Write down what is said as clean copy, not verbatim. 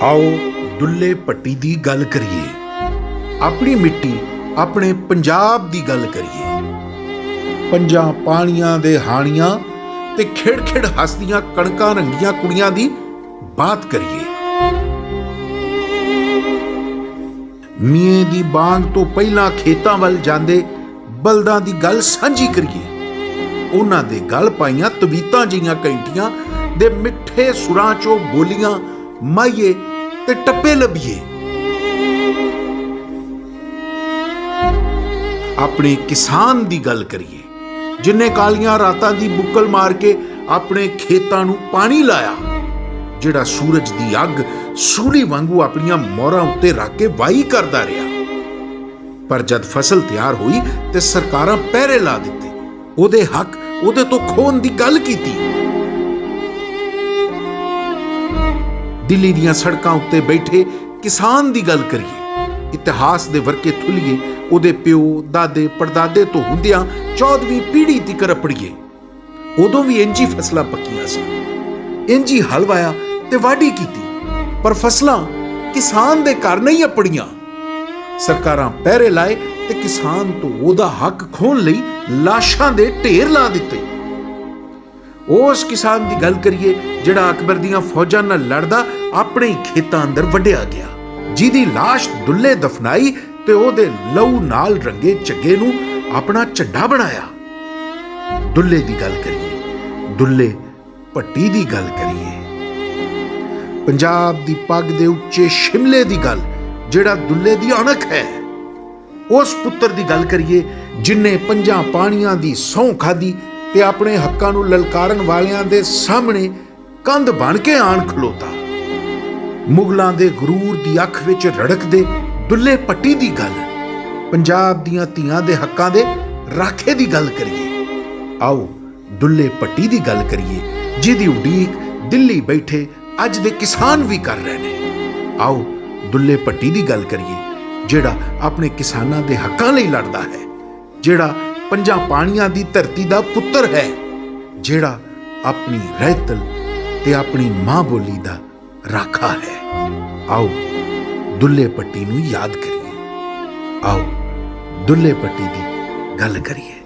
आओ दुल्ले पट्टी दी गल करिए। अपनी मिट्टी अपने पंजाब दी गल करिए। पंजां पानियां दे हानियां ते खिड़ खिड़ हसदियां कणकां रंगियां कुड़ियां दी बात करिए। मीए दी बांग तो पहलां खेतां वल जांदे बलदां दी गल सांझी करिए। उन्हां दे गल पाईयां तवीतां जिहियां कैंटियां दे मिठे सुरां चों बोलियां माईए ते टप्पे लभिए। अपने किसान दी गल करिए जिन्ने कालियां रातां दी बुक्कल मार के अपने खेतां नूं पानी लाया, जिहड़ा सूरज दी अग सूली वांगू अपनियां मोहरां उत्ते रख के वाही करदा रहा। पर जद फसल तैयार हुई ते सरकारां पहरे ला दिते, ओदे हक ओदे तो खोन दी गल कीती। दिल्ली दियां सड़कां उत्ते बैठे किसान दी गल करिए। इतिहास दे वर्के थुलिए ओदे प्यो दादे पड़दादे तो हुंदियां 14वीं पीढ़ी तिकर अपड़िए। उदों भी इंजी फसलां पक्कियां सी, इंजी हल वाया ते वाढी कीती, पर फसलां किसान दे घर नहीं अपड़ियां। सरकारां पहरे लाए ते किसान तो ओदा हक खोन लई लाशां दे ढेर ला दिते। उस किसान दी गल करिए जिहड़ा अकबर दियां फौजां नाल लड़दा अपने ही खेतां अंदर वड्डिया गया, जिहदी लाश दुल्ले दफनाई ते ओदे लहू नाल रंगे झग्गे नूं अपना झंडा बनाया। दुल्ले दी गल करिए, दुल्ले पट्टी दी गल करिए। पंजाब दी पग दे उच्चे शिमले दी गल जिहड़ा दुल्ले दी अणख है। उस पुत्तर दी गल करिए जिन्ने पंजां पानियां दी सौं खादी ते अपने हक्कां नूं ललकारन वालियां दे सामने कंध बन के आण खलोता। मुगलां दे गुरूर दी अख विच रड़कदे दुल्ले पट्टी दी गल, पंजाब दियां धीआं दे हक्कां दे राखे दी गल करिए। आओ दुल्ले पट्टी दी गल करिए जिहदी उडीक दिल्ली बैठे अज दे किसान भी कर रहे ने। आओ दुल्ले पट्टी दी गल करिए जिहड़ा अपने किसानां दे हक्कां लई लड़दा है, जिहड़ा पंजां पानियां दी धरती दा पुत्तर है, जिहड़ा अपनी रहतल ते अपनी मां बोली दा राखा है। आओ दुल्ले पट्टी नूं याद करिए। आओ दुल्ले पट्टी दी गल करिए।